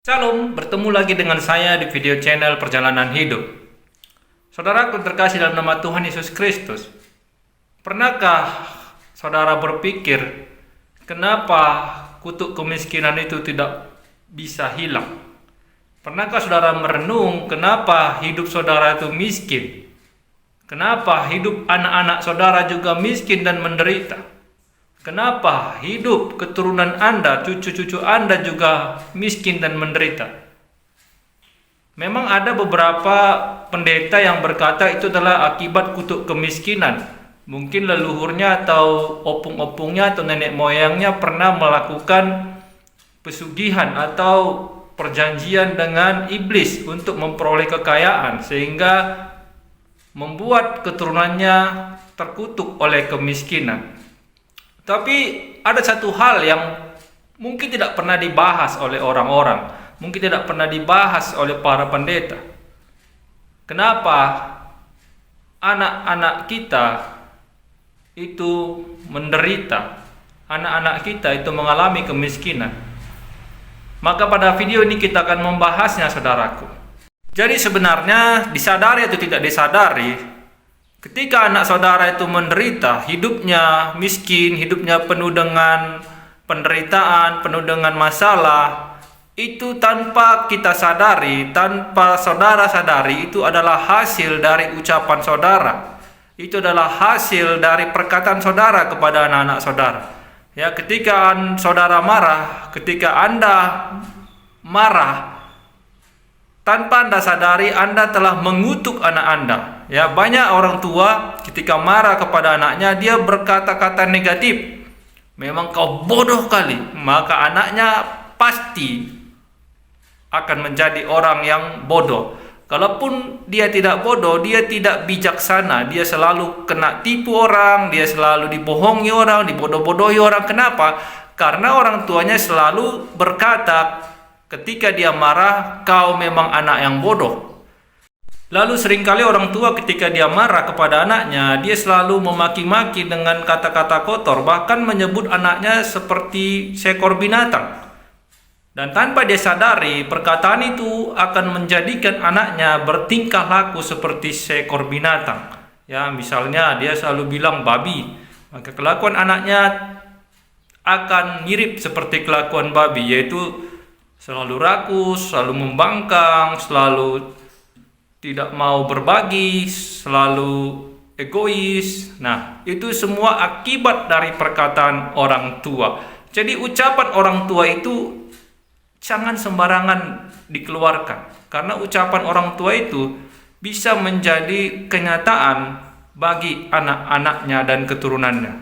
Shalom, bertemu lagi dengan saya di video channel Perjalanan Hidup. Saudaraku terkasih dalam nama Tuhan Yesus Kristus, pernahkah saudara berpikir kenapa kutuk kemiskinan itu tidak bisa hilang? Pernahkah saudara merenung kenapa hidup saudara itu miskin? Kenapa hidup anak-anak saudara juga miskin dan menderita? Kenapa hidup keturunan Anda, cucu-cucu Anda juga miskin dan menderita? Memang ada beberapa pendeta yang berkata itu adalah akibat kutuk kemiskinan. Mungkin leluhurnya atau opung-opungnya atau nenek moyangnya pernah melakukan pesugihan atau perjanjian dengan iblis untuk memperoleh kekayaan, sehingga membuat keturunannya terkutuk oleh kemiskinan. Tapi ada satu hal yang mungkin tidak pernah dibahas oleh orang-orang, mungkin tidak pernah dibahas oleh para pendeta. Kenapa anak-anak kita itu menderita, anak-anak kita itu mengalami kemiskinan? Maka pada video ini kita akan membahasnya, saudaraku. Jadi sebenarnya disadari atau tidak disadari, ketika anak saudara itu menderita, hidupnya miskin, hidupnya penuh dengan penderitaan, penuh dengan masalah, itu tanpa kita sadari, tanpa saudara sadari, itu adalah hasil dari ucapan saudara. Itu adalah hasil dari perkataan saudara kepada anak-anak saudara. Ya, ketika saudara marah, ketika Anda marah, tanpa Anda sadari, Anda telah mengutuk anak Anda. Ya, banyak orang tua ketika marah kepada anaknya, dia berkata-kata negatif. Memang kau bodoh kali. Maka anaknya pasti akan menjadi orang yang bodoh. Kalaupun dia tidak bodoh, dia tidak bijaksana. Dia selalu kena tipu orang, dia selalu dibohongi orang, dibodoh-bodohi orang. Kenapa? Karena orang tuanya selalu berkata, ketika dia marah, kau memang anak yang bodoh. Lalu seringkali orang tua ketika dia marah kepada anaknya, dia selalu memaki-maki dengan kata-kata kotor, bahkan menyebut anaknya seperti seekor binatang. Dan tanpa dia sadari, perkataan itu akan menjadikan anaknya bertingkah laku seperti seekor binatang. Ya, misalnya dia selalu bilang babi, maka kelakuan anaknya akan mirip seperti kelakuan babi, yaitu selalu rakus, selalu membangkang, selalu tidak mau berbagi, selalu egois. Nah, itu semua akibat dari perkataan orang tua. Jadi ucapan orang tua itu jangan sembarangan dikeluarkan, karena ucapan orang tua itu bisa menjadi kenyataan bagi anak-anaknya dan keturunannya.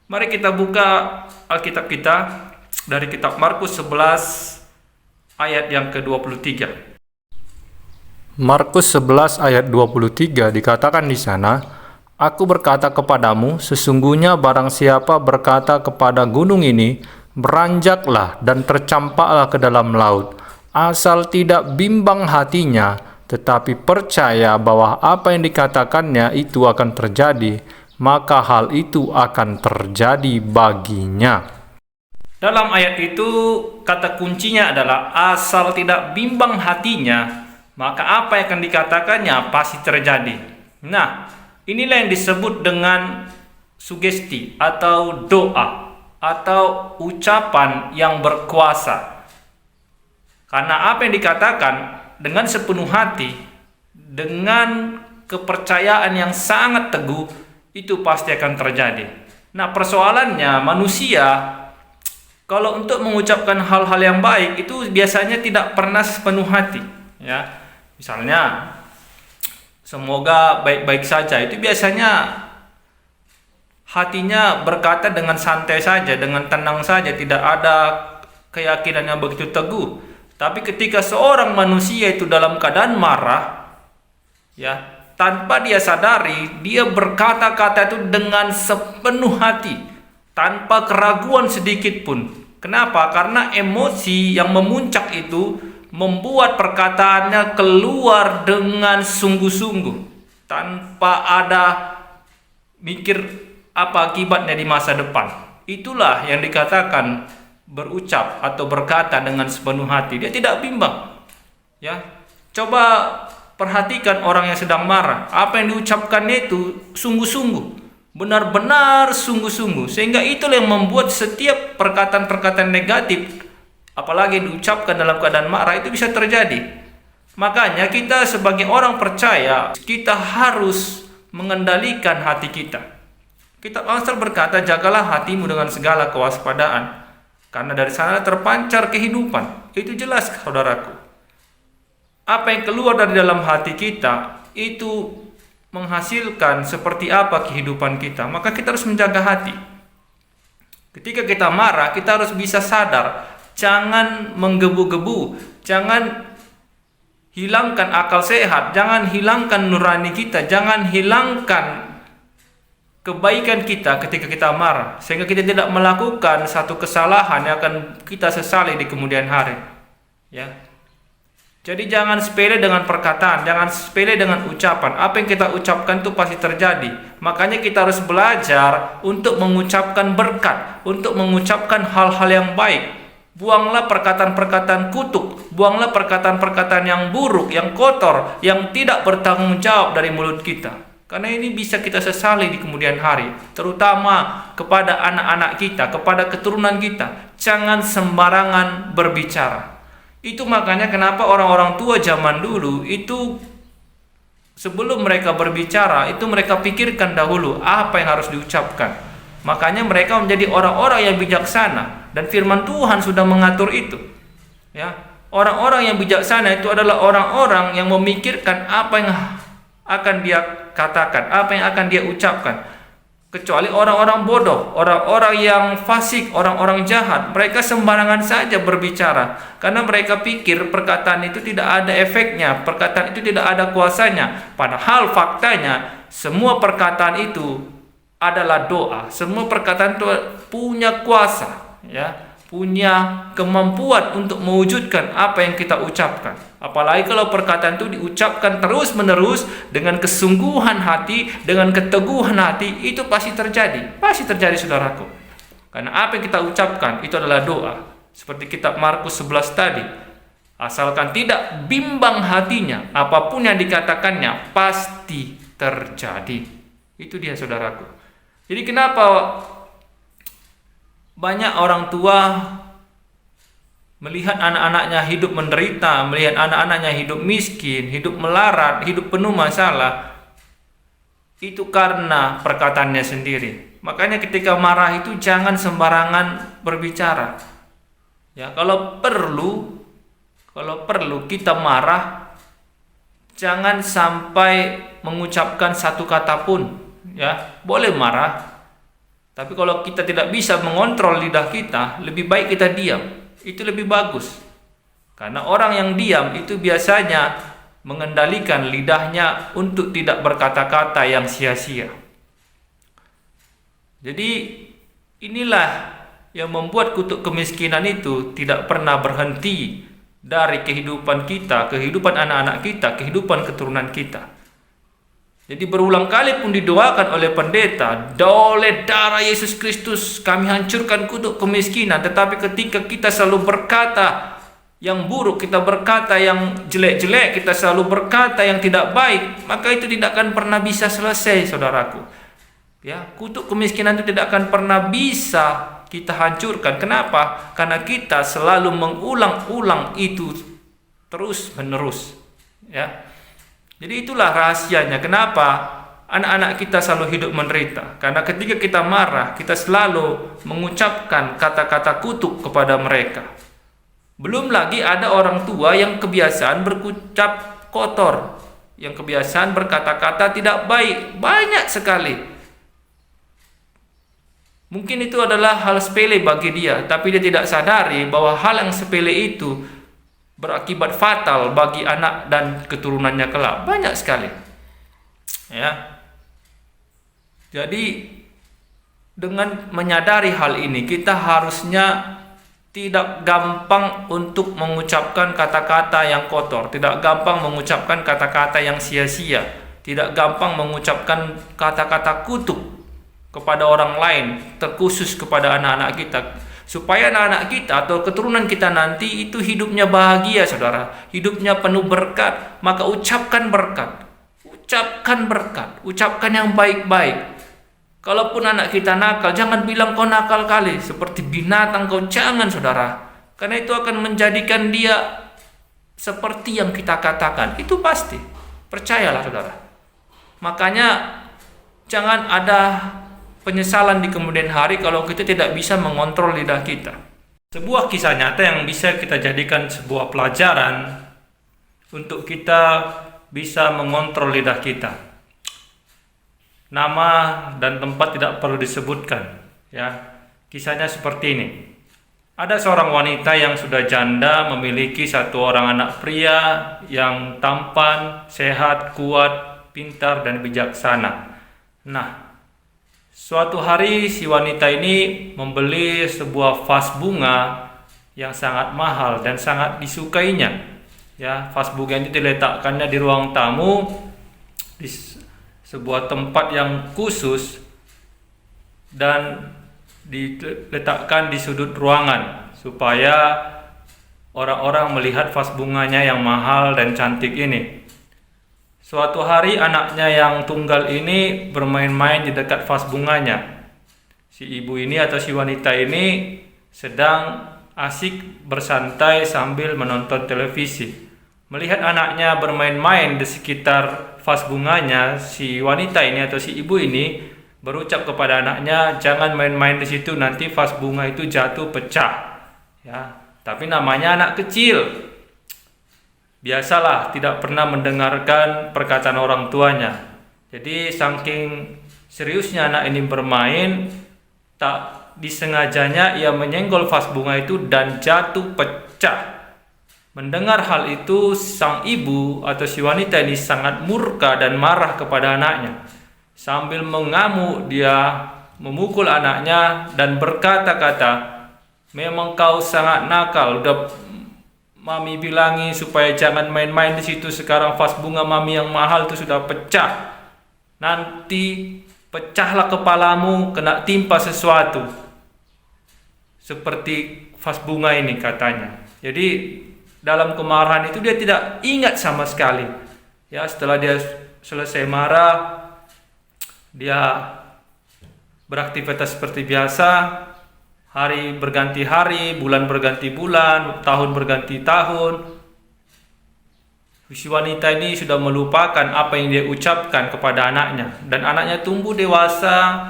Mari kita buka Alkitab kita dari kitab Markus 11 ayat yang ke-23. Markus 11 ayat 23 dikatakan di sana, "Aku berkata kepadamu, sesungguhnya barang siapa berkata kepada gunung ini, beranjaklah dan tercampaklah ke dalam laut, asal tidak bimbang hatinya, tetapi percaya bahwa apa yang dikatakannya itu akan terjadi, maka hal itu akan terjadi baginya." Dalam ayat itu kata kuncinya adalah asal tidak bimbang hatinya, maka apa yang akan dikatakannya pasti terjadi. Nah, inilah yang disebut dengan sugesti atau doa atau ucapan yang berkuasa. Karena apa yang dikatakan dengan sepenuh hati, dengan kepercayaan yang sangat teguh, itu pasti akan terjadi. Nah, persoalannya manusia kalau untuk mengucapkan hal-hal yang baik itu biasanya tidak pernah sepenuh hati, ya. Misalnya, semoga baik-baik saja, itu biasanya hatinya berkata dengan santai saja, dengan tenang saja, tidak ada keyakinan yang begitu teguh. Tapi ketika seorang manusia itu dalam keadaan marah, ya, tanpa dia sadari, dia berkata-kata itu dengan sepenuh hati, tanpa keraguan sedikit pun. Kenapa? Karena emosi yang memuncak itu membuat perkataannya keluar dengan sungguh-sungguh, tanpa ada mikir apa akibatnya di masa depan. Itulah yang dikatakan berucap atau berkata dengan sepenuh hati. Dia tidak bimbang. Ya. Coba perhatikan orang yang sedang marah. Apa yang diucapkannya itu sungguh-sungguh. Benar-benar sungguh-sungguh. Sehingga itulah yang membuat setiap perkataan-perkataan negatif, apalagi diucapkan dalam keadaan marah, itu bisa terjadi. Makanya kita sebagai orang percaya, kita harus mengendalikan hati kita. Kitab Amsal berkata, jagalah hatimu dengan segala kewaspadaan, karena dari sana terpancar kehidupan. Itu jelas, saudaraku. Apa yang keluar dari dalam hati kita, itu menghasilkan seperti apa kehidupan kita. Maka kita harus menjaga hati. Ketika kita marah, kita harus bisa sadar. Jangan menggebu-gebu. Jangan hilangkan akal sehat. Jangan hilangkan nurani kita. Jangan hilangkan kebaikan kita ketika kita marah, sehingga kita tidak melakukan satu kesalahan yang akan kita sesali di kemudian hari. Ya. Jadi jangan sepele dengan perkataan, jangan sepele dengan ucapan. Apa yang kita ucapkan itu pasti terjadi. Makanya kita harus belajar untuk mengucapkan berkat, untuk mengucapkan hal-hal yang baik. Buanglah perkataan-perkataan kutuk, buanglah perkataan-perkataan yang buruk, yang kotor, yang tidak bertanggung jawab dari mulut kita. Karena ini bisa kita sesali di kemudian hari, terutama kepada anak-anak kita, kepada keturunan kita. Jangan sembarangan berbicara. Itu makanya kenapa orang-orang tua zaman dulu itu sebelum mereka berbicara, itu mereka pikirkan dahulu apa yang harus diucapkan. Makanya mereka menjadi orang-orang yang bijaksana, dan firman Tuhan sudah mengatur itu. Ya, orang-orang yang bijaksana itu adalah orang-orang yang memikirkan apa yang akan dia katakan, apa yang akan dia ucapkan. Kecuali orang-orang bodoh, orang-orang yang fasik, orang-orang jahat, mereka sembarangan saja berbicara. Karena mereka pikir perkataan itu tidak ada efeknya, perkataan itu tidak ada kuasanya. Padahal faktanya, semua perkataan itu adalah doa. Semua perkataan itu punya kuasa, ya, punya kemampuan untuk mewujudkan apa yang kita ucapkan. Apalagi kalau perkataan itu diucapkan terus-menerus dengan kesungguhan hati, dengan keteguhan hati, itu pasti terjadi. Pasti terjadi, saudaraku. Karena apa yang kita ucapkan itu adalah doa. Seperti kitab Markus 11 tadi. Asalkan tidak bimbang hatinya, apapun yang dikatakannya pasti terjadi. Itu dia, saudaraku. Jadi kenapa banyak orang tua melihat anak-anaknya hidup menderita, melihat anak-anaknya hidup miskin, hidup melarat, hidup penuh masalah? Itu karena perkataannya sendiri. Makanya ketika marah itu jangan sembarangan berbicara. Ya, kalau perlu kita marah, jangan sampai mengucapkan satu kata pun. Ya, boleh marah, tapi kalau kita tidak bisa mengontrol lidah kita, lebih baik kita diam. Itu lebih bagus. Karena orang yang diam itu biasanya mengendalikan lidahnya untuk tidak berkata-kata yang sia-sia. Jadi inilah yang membuat kutuk kemiskinan itu tidak pernah berhenti dari kehidupan kita, kehidupan anak-anak kita, kehidupan keturunan kita. Jadi berulang kali pun didoakan oleh pendeta, oleh darah Yesus Kristus kami hancurkan kutuk kemiskinan. Tetapi ketika kita selalu berkata yang buruk, kita berkata yang jelek-jelek, kita selalu berkata yang tidak baik, maka itu tidak akan pernah bisa selesai, saudaraku. Ya, kutuk kemiskinan itu tidak akan pernah bisa kita hancurkan. Kenapa? Karena kita selalu mengulang-ulang itu terus-menerus. Ya. Jadi itulah rahasianya kenapa anak-anak kita selalu hidup menderita. Karena ketika kita marah, kita selalu mengucapkan kata-kata kutuk kepada mereka. Belum lagi ada orang tua yang kebiasaan berucap kotor, yang kebiasaan berkata-kata tidak baik, banyak sekali. Mungkin itu adalah hal sepele bagi dia, tapi dia tidak sadari bahwa hal yang sepele itu berakibat fatal bagi anak dan keturunannya kelak. Banyak sekali. Ya. Jadi dengan menyadari hal ini, kita harusnya tidak gampang untuk mengucapkan kata-kata yang kotor, tidak gampang mengucapkan kata-kata yang sia-sia, tidak gampang mengucapkan kata-kata kutuk kepada orang lain, terkhusus kepada anak-anak kita. supaya anak-anak kita atau keturunan kita nanti itu hidupnya bahagia, saudara, hidupnya penuh berkat. Maka ucapkan berkat, ucapkan yang baik-baik. Kalaupun anak kita nakal, jangan bilang kau nakal kali, seperti binatang kau, jangan, saudara. Karena itu akan menjadikan dia seperti yang kita katakan. Itu pasti. Percayalah, saudara. Makanya jangan ada penyesalan di kemudian hari kalau kita tidak bisa mengontrol lidah kita. Sebuah kisah nyata yang bisa kita jadikan sebuah pelajaran untuk kita bisa mengontrol lidah kita. Nama dan tempat tidak perlu disebutkan, ya. Kisahnya seperti ini. Ada seorang wanita yang sudah janda memiliki satu orang anak pria yang tampan, sehat, kuat, pintar dan bijaksana. Nah, suatu hari si wanita ini membeli sebuah vas bunga yang sangat mahal dan sangat disukainya. Ya, vas bunga ini diletakkannya di ruang tamu di sebuah tempat yang khusus dan diletakkan di sudut ruangan supaya orang-orang melihat vas bunganya yang mahal dan cantik ini. Suatu hari anaknya yang tunggal ini bermain-main di dekat vas bunganya. Si ibu ini atau si wanita ini sedang asik bersantai sambil menonton televisi. Melihat anaknya bermain-main di sekitar vas bunganya, si wanita ini atau si ibu ini berucap kepada anaknya, jangan main-main di situ, nanti vas bunga itu jatuh pecah. Ya, tapi namanya anak kecil. Biasalah, tidak pernah mendengarkan perkataan orang tuanya. Jadi saking seriusnya anak ini bermain, tak disengajanya ia menyenggol vas bunga itu dan jatuh pecah. Mendengar hal itu, sang ibu atau si wanita ini sangat murka dan marah kepada anaknya. Sambil mengamuk, dia memukul anaknya dan berkata-kata, memang kau sangat nakal, udah mami bilangi supaya jangan main-main di situ, sekarang vas bunga mami yang mahal itu sudah pecah. Nanti pecahlah kepalamu, kena timpa sesuatu. Seperti vas bunga ini katanya. Jadi dalam kemarahan itu dia tidak ingat sama sekali. Ya, setelah dia selesai marah, dia beraktivitas seperti biasa. Hari berganti hari, bulan berganti bulan, tahun berganti tahun. Si wanita ini sudah melupakan apa yang dia ucapkan kepada anaknya. Dan anaknya tumbuh dewasa,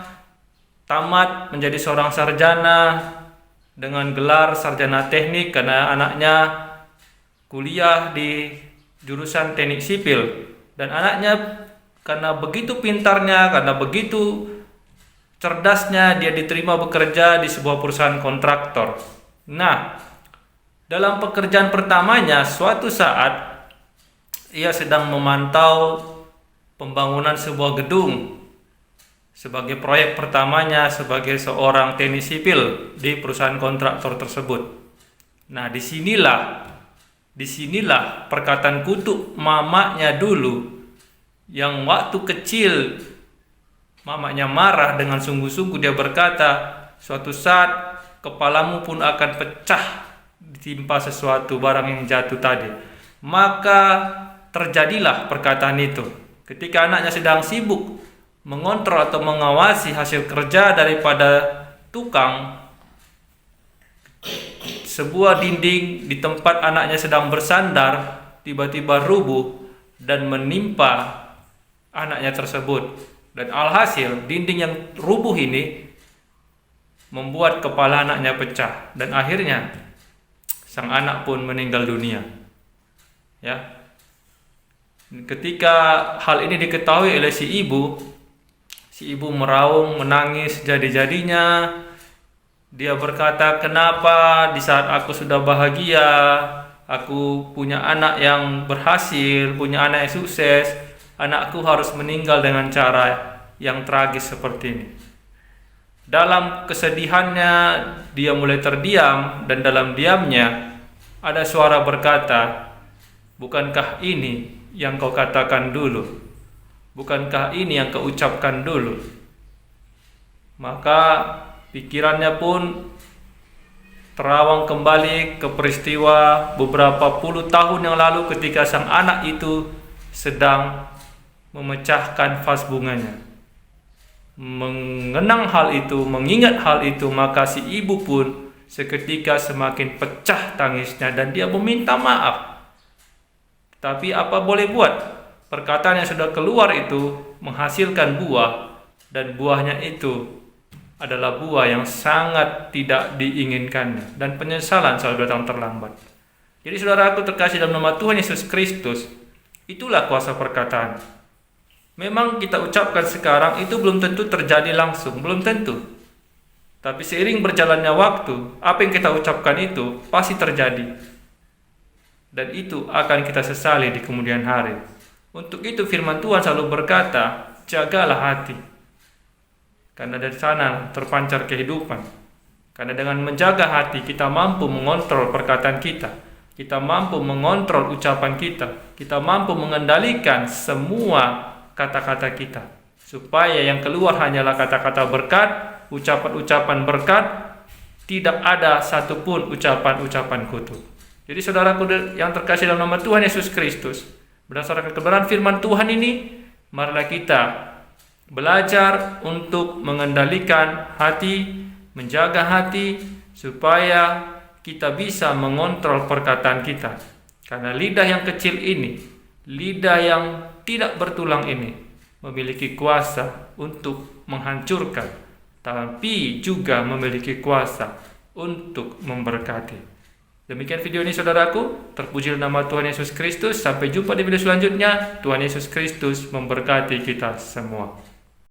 tamat menjadi seorang sarjana dengan gelar sarjana teknik karena anaknya kuliah di jurusan teknik sipil. Dan anaknya karena begitu pintarnya, karena begitu cerdasnya, dia diterima bekerja di sebuah perusahaan kontraktor. Nah, dalam pekerjaan pertamanya, suatu saat ia sedang memantau pembangunan sebuah gedung sebagai proyek pertamanya sebagai seorang teknik sipil di perusahaan kontraktor tersebut. Nah, disinilah perkataan kutuk mamanya dulu, yang waktu kecil mamanya marah dengan sungguh-sungguh. Dia berkata, suatu saat kepalamu pun akan pecah ditimpa sesuatu barang yang jatuh tadi. Maka terjadilah perkataan itu ketika anaknya sedang sibuk mengontrol atau mengawasi hasil kerja daripada tukang. Sebuah dinding di tempat anaknya sedang bersandar tiba-tiba rubuh dan menimpa anaknya tersebut. Dan alhasil dinding yang rubuh ini membuat kepala anaknya pecah dan akhirnya sang anak pun meninggal dunia. Ya. Ketika hal ini diketahui oleh si ibu meraung, menangis jadi-jadinya. Dia berkata, kenapa di saat aku sudah bahagia, aku punya anak yang berhasil, punya anak yang sukses, anakku harus meninggal dengan cara yang tragis seperti ini. Dalam kesedihannya, dia mulai terdiam, dan dalam diamnya ada suara berkata, bukankah ini yang kau katakan dulu? Bukankah ini yang kau ucapkan dulu? Maka pikirannya pun terawang kembali ke peristiwa beberapa puluh tahun yang lalu ketika sang anak itu sedang memecahkan vas bunganya. Mengenang hal itu, mengingat hal itu, maka si ibu pun seketika semakin pecah tangisnya dan dia meminta maaf. Tapi apa boleh buat? Perkataan yang sudah keluar itu menghasilkan buah, dan buahnya itu adalah buah yang sangat tidak diinginkannya, dan penyesalan selalu datang terlambat. Jadi saudaraku terkasih dalam nama Tuhan Yesus Kristus, itulah kuasa perkataan. Memang kita ucapkan sekarang itu belum tentu terjadi langsung, belum tentu. Tapi seiring berjalannya waktu, apa yang kita ucapkan itu pasti terjadi. Dan itu akan kita sesali di kemudian hari. Untuk itu firman Tuhan selalu berkata, jagalah hati. Karena dari sana terpancar kehidupan. Karena dengan menjaga hati kita mampu mengontrol perkataan kita. Kita mampu mengontrol ucapan kita. Kita mampu mengendalikan semua kata-kata kita. Supaya yang keluar hanyalah kata-kata berkat, ucapan-ucapan berkat, tidak ada satupun ucapan-ucapan kutuk. Jadi saudaraku yang terkasih dalam nama Tuhan Yesus Kristus, berdasarkan kebenaran firman Tuhan ini, marilah kita belajar untuk mengendalikan hati, menjaga hati, supaya kita bisa mengontrol perkataan kita. Karena lidah yang kecil ini, lidah yang tidak bertulang ini, memiliki kuasa untuk menghancurkan, tapi juga memiliki kuasa untuk memberkati. Demikian video ini saudaraku, terpujilah nama Tuhan Yesus Kristus. Sampai jumpa di video selanjutnya. Tuhan Yesus Kristus memberkati kita semua.